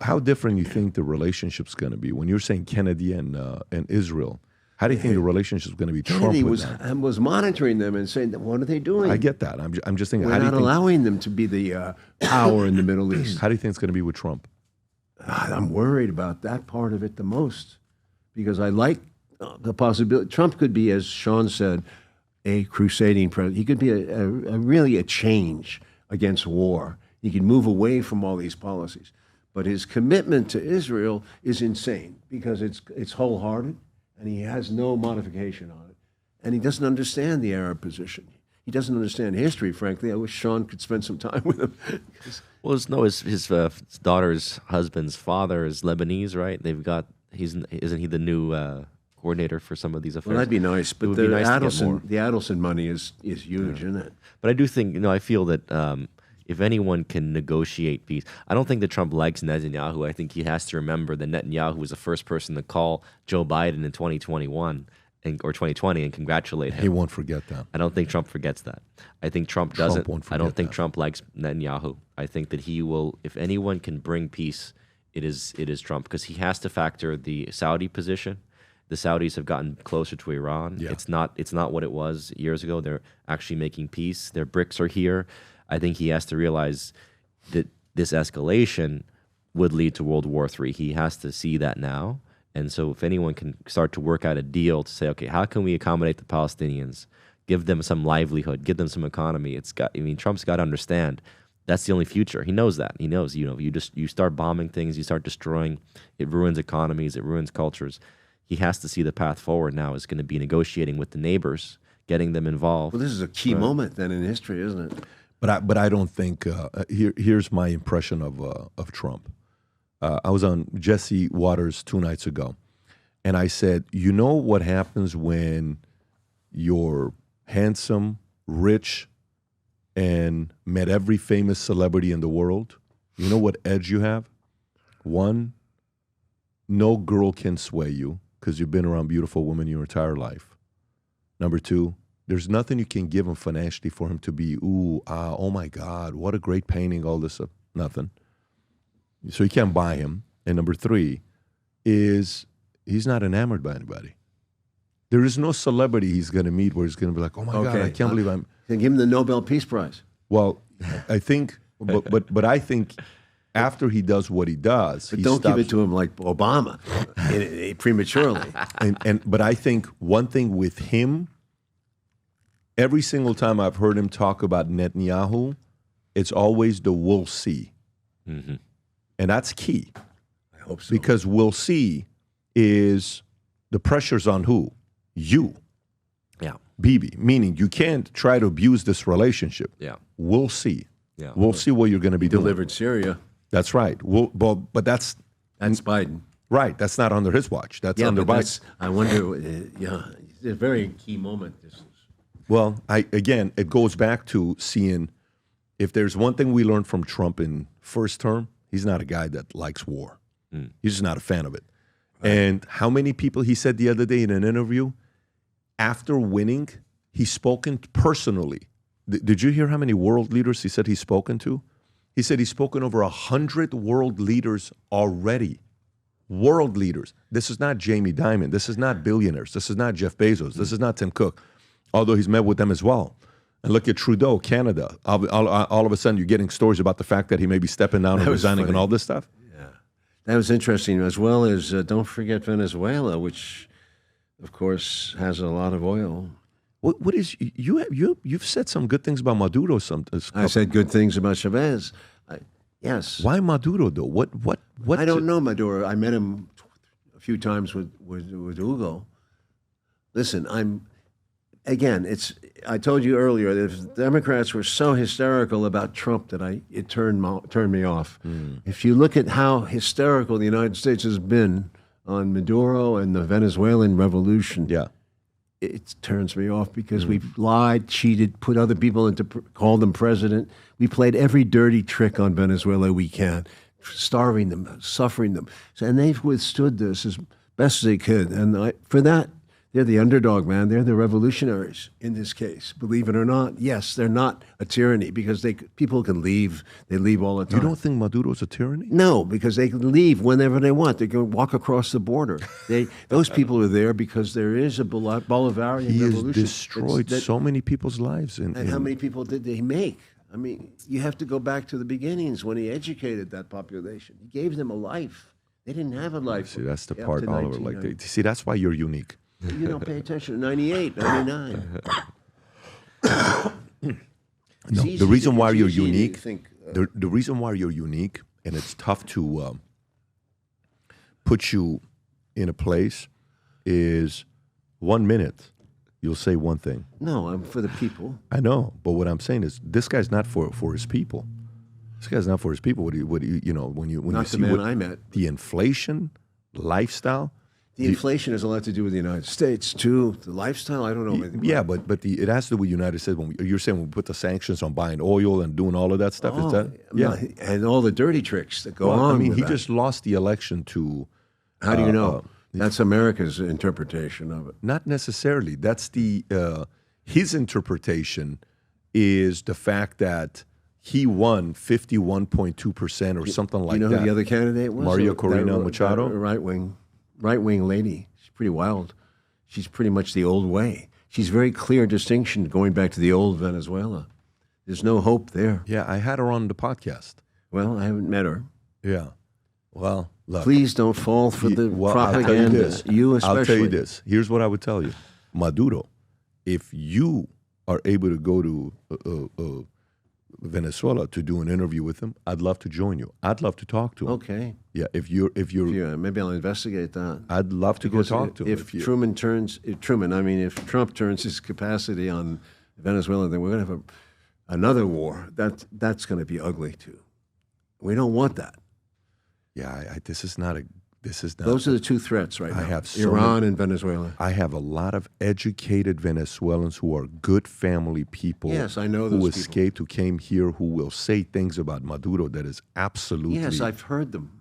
How different you think the relationship's going to be when you're saying Kennedy and Israel? How do you think the relationship's going to be? Kennedy Trump was monitoring them and saying, "What are they doing?" I get that. I'm just thinking. We're not allowing them to be the power in the Middle East. How do you think it's going to be with Trump? I'm worried about that part of it the most because I like the possibility. Trump could be, as Sean said, a crusading president. He could be really a change against war. He could move away from all these policies. But his commitment to Israel is insane because it's wholehearted and he has no modification on it. And he doesn't understand the Arab position. He doesn't understand history, frankly. I wish Sean could spend some time with him. Well, his daughter's husband's father is Lebanese, right? Isn't he the new coordinator for some of these affairs? Well, that'd be nice, but the Adelson money is huge, isn't it? But I do think, I feel that if anyone can negotiate peace, I don't think that Trump likes Netanyahu. I think he has to remember that Netanyahu was the first person to call Joe Biden in 2021 or 2020 and congratulate him. He won't forget that. I don't think Trump forgets that. I think Trump doesn't. I don't think Trump likes Netanyahu. I think that he will, if anyone can bring peace, it is Trump, because he has to factor the Saudi position. The Saudis have gotten closer to Iran. Yeah. It's not what it was years ago. They're actually making peace. Their BRICS are here. I think he has to realize that this escalation would lead to World War III. He has to see that now. And so if anyone can start to work out a deal to say, okay, how can we accommodate the Palestinians, give them some livelihood, give them some economy? Trump's got to understand that's the only future. He knows that. He knows, you start bombing things, you start destroying, it ruins economies, it ruins cultures. He has to see the path forward now is going to be negotiating with the neighbors, getting them involved. Well, this is a key moment then in history, isn't it? But I don't think, here's my impression of Trump. I was on Jesse Waters 2 nights ago, and I said, you know what happens when you're handsome, rich, and met every famous celebrity in the world? You know what edge you have? One, no girl can sway you because you've been around beautiful women your entire life. Number two, there's nothing you can give him financially for him to be, oh my God, what a great painting, all this stuff. Nothing. So you can't buy him. And number three is he's not enamored by anybody. There is no celebrity he's going to meet where he's going to be like, oh my God, I can't believe I'm... Can give him the Nobel Peace Prize. Well, I think, but I think after he does what he does... But don't give it to him like Obama, prematurely. But I think one thing with him, every single time I've heard him talk about Netanyahu, it's always the we'll see. Mm-hmm. And that's key. I hope so. Because we'll see is the pressure's on who? You. Yeah. Bibi. Meaning you can't try to abuse this relationship. Yeah. We'll see. Yeah. We'll see what you're going to be doing. Delivered Syria. That's right. But that's Biden. Right. That's not under his watch. That's under Biden. I wonder, it's a very key moment. This is. Well, again, it goes back to seeing if there's one thing we learned from Trump in first term, he's not a guy that likes war. He's just not a fan of it. Right. And how many people, he said the other day in an interview, after winning, he's spoken personally. Did you hear how many world leaders he said he's spoken to? He said he's spoken over 100 world leaders already. World leaders. This is not Jamie Dimon. This is not billionaires. This is not Jeff Bezos. This is not Tim Cook, although he's met with them as well. And look at Trudeau, Canada. All of a sudden, you're getting stories about the fact that he may be stepping down and resigning and all this stuff. Yeah, that was interesting, as well as don't forget Venezuela, which, of course, has a lot of oil. What is you've said some good things about Maduro? I said good things about Chavez. Yes. Why Maduro though? What? I don't know Maduro. I met him a few times with Hugo. Listen, I told you earlier that if Democrats were so hysterical about Trump that it turned me off. If you look at how hysterical the United States has been on Maduro and the Venezuelan revolution, it turns me off because we've lied, cheated, put other people called them president. We played every dirty trick on Venezuela we can, starving them, suffering them. And they've withstood this as best as they could. And for that, They're the underdog, man. They're the revolutionaries in this case. Believe it or not, yes, they're not a tyranny because people can leave. They leave all the time. You don't think Maduro's a tyranny? No, because they can leave whenever they want. They can walk across the border. Those people are there because there is a Bolivarian He has revolution. destroyed so many people's lives. And how many people did they make? I mean, you have to go back to the beginnings when he educated that population. He gave them a life. They didn't have a life. See, that's the up part, to Oliver. See, that's why you're unique. You don't pay attention. 98, 99. No, the reason why you're unique, think, the reason why you're unique, and it's tough to put you in a place, is 1 minute you'll say one thing. no, I'm for the people. I know, but what I'm saying is this guy's not for his people. This guy's not for his people. When you Not see the man what, I met. the inflation, lifestyle. The inflation has a lot to do with the United States, too. The lifestyle, I don't know anything Yeah, about. but it has to do with United States. You're saying when we put the sanctions on buying oil and doing all of that stuff, is that? Yeah. And all the dirty tricks that go Well, on I mean, with he that. just lost the election to. How do you know? That's America's interpretation of it. Not necessarily. That's his interpretation is the fact that he won 51.2% or something like You know that. who the other candidate was? Maria That- Corina that Machado? Right-wing lady. She's pretty wild. She's pretty much the old way. She's very clear distinction going back to the old Venezuela. There's no hope there. Yeah, I had her on the podcast. Well, I haven't met her. Yeah. Well, look. Please don't fall for the Well, I'll tell you propaganda. this. You especially. I'll tell you this. Here's what I would tell you. Maduro, if you are able to go to Venezuela to do an interview with him, I'd love to join you. I'd love to talk to him. Okay. Yeah, if you're Yeah, maybe I'll investigate that. I'd love to Because go talk to him. if Trump turns his capacity on Venezuela, then we're going to have another war. That's going to be ugly too. We don't want that. Yeah, this is not. Those are the two threats right now. I have so Iran and Venezuela. I have a lot of educated Venezuelans who are good family people. Yes, I know who those people. escaped, who came here, who will say things about Maduro that is absolutely. Yes, I've heard them.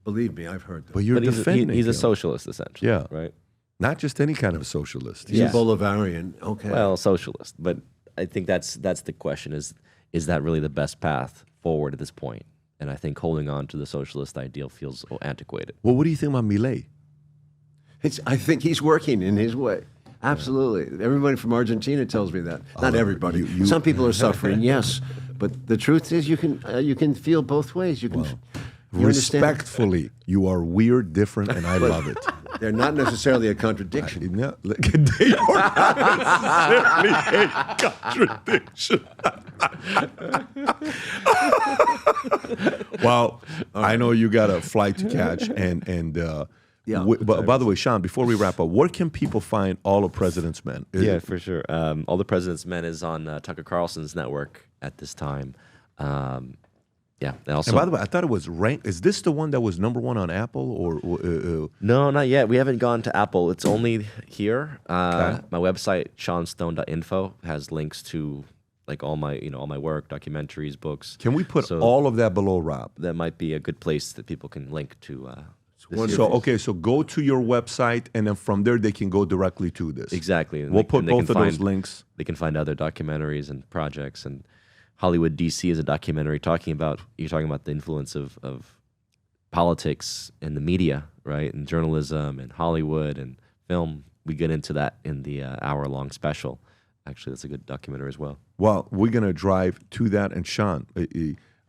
Believe me, I've heard them. But you're But defending he's a him. socialist, essentially. Yeah. Right? Not just any kind of socialist. He's Yeah. a Bolivarian. Okay. Well, socialist. But I think that's the question is that really the best path forward at this point? And I think holding on to the socialist ideal feels antiquated. Well, what do you think about Milei? I think he's working in his way. Absolutely. Everybody from Argentina tells me that. Not everybody. Some people are suffering, yes. But the truth is you can feel both ways. You understand? Respectfully, you are weird, different, and I love it. They're not necessarily a contradiction. No, they are not necessarily a contradiction. Well, I know you got a flight to catch, and Yeah. but by the way, Sean, before we wrap up, where can people find All the President's Men? Yeah, for sure. All the President's Men is on Tucker Carlson's network at this time. Yeah. Also, And by the way, I thought it was ranked. Is this the one that was #1 on Apple or no, not yet. We haven't gone to Apple. It's only here. Okay. My website, seanstone.info, has links to like all my work, documentaries, books. Can we put So all of that below Rob? that might be a good place that people can link to. So okay, so go to your website, and then from there they can go directly to this. Exactly. And We'll they- put and they both can of those find- links. They can find other documentaries and projects. And Hollywood DC is a documentary you're talking about the influence of politics in the media, right? And journalism and Hollywood and film. We get into that in the hour-long special. Actually, that's a good documentary as well. Well, we're going to drive to that. And Sean,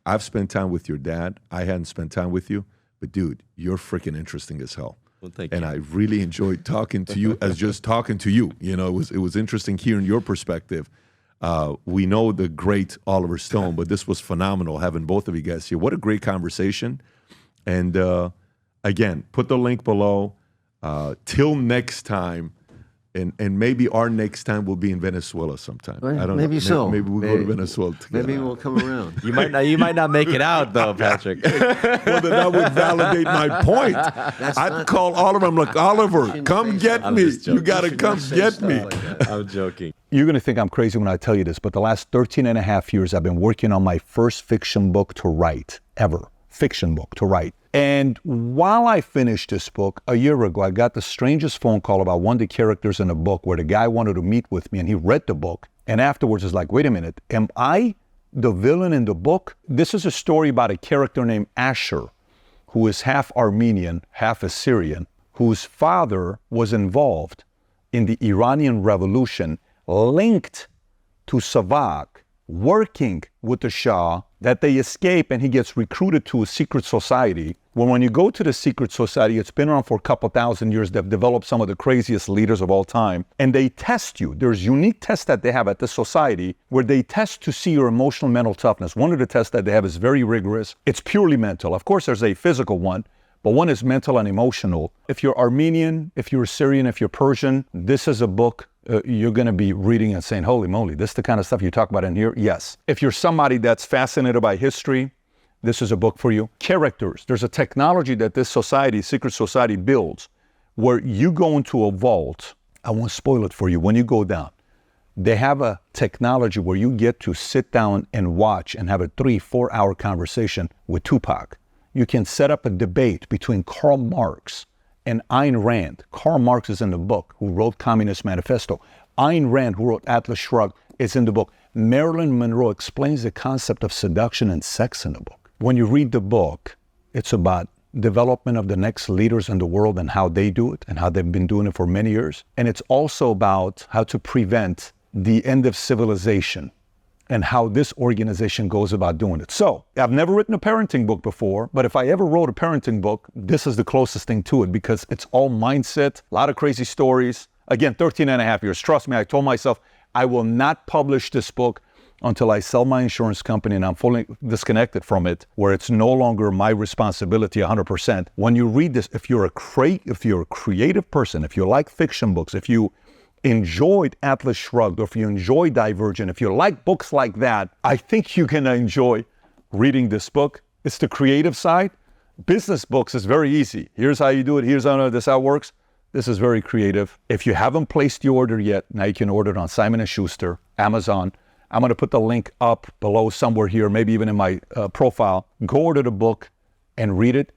I've spent time with your dad. I hadn't spent time with you. But, dude, you're freaking interesting as hell. Well, thank and you. I really enjoyed talking to you as just talking to you. You know, it was interesting hearing your perspective. We know the great Oliver Stone, but this was phenomenal having both of you guys here. What a great conversation. And, again, put the link below. Till next time. And maybe our next time will be in Venezuela sometime. Well, I don't maybe know. so. Maybe we'll go to Venezuela together. Maybe we'll come around. You might not make it out though, Patrick. Well, then that would validate my point. I'd call Oliver. I'm like, Oliver, come get I'm me. just joking. You got to come get me. I'm joking. You're going to think I'm crazy when I tell you this, but the last 13 and a half years, I've been working on my first fiction book to write, ever. fiction book to write. And while I finished this book a year ago, I got the strangest phone call about one of the characters in the book where the guy wanted to meet with me and he read the book. And afterwards was like, wait a minute, am I the villain in the book? This is a story about a character named Asher, who is half Armenian, half Assyrian, whose father was involved in the Iranian Revolution, linked to Savak, working with the Shah, that they escape and he gets recruited to a secret society. Well, when you go to the secret society, it's been around for a couple thousand years. They've developed some of the craziest leaders of all time. And they test you. There's unique tests that they have at the society where they test to see your emotional mental toughness. One of the tests that they have is very rigorous. It's purely mental. Of course, there's a physical one, but one is mental and emotional. If you're Armenian, if you're Syrian, if you're Persian, this is a book you're going to be reading and saying, holy moly, this is the kind of stuff you talk about in here? Yes. If you're somebody that's fascinated by history, this is a book for you. Characters. There's a technology that this society, secret society, builds where you go into a vault. I won't spoil it for you. When you go down, they have a technology where you get to sit down and watch and have a 3-4 hour conversation with Tupac. You can set up a debate between Karl Marx and Ayn Rand. Karl Marx is in the book, who wrote Communist Manifesto. Ayn Rand, who wrote Atlas Shrugged, is in the book. Marilyn Monroe explains the concept of seduction and sex in the book. When you read the book, it's about development of the next leaders in the world and how they do it and how they've been doing it for many years. And it's also about how to prevent the end of civilization and how this organization goes about doing it. So, I've never written a parenting book before, but if I ever wrote a parenting book, this is the closest thing to it because it's all mindset, a lot of crazy stories. Again, 13 and a half years. Trust me, I told myself I will not publish this book until I sell my insurance company and I'm fully disconnected from it, where it's no longer my responsibility 100%. When you read this, if you're a creative person, if you like fiction books, if you enjoyed Atlas Shrugged, or if you enjoy Divergent, if you like books like that, I think you're gonna enjoy reading this book. It's the creative side. Business books is very easy. Here's how you do it. Here's how this how it works. This is very creative. If you haven't placed your order yet, now you can order it on Simon & Schuster, Amazon. I'm gonna put the link up below somewhere here, maybe even in my profile. Go order the book and read it.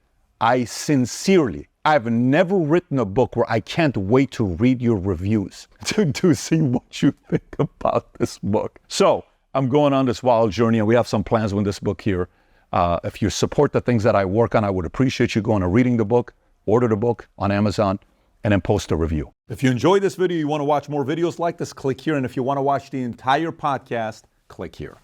I've never written a book where I can't wait to read your reviews to see what you think about this book. So I'm going on this wild journey and we have some plans with this book here. If you support the things that I work on, I would appreciate you going and reading the book, order the book on Amazon, and then post a review. If you enjoyed this video, you want to watch more videos like this, click here. And if you want to watch the entire podcast, click here.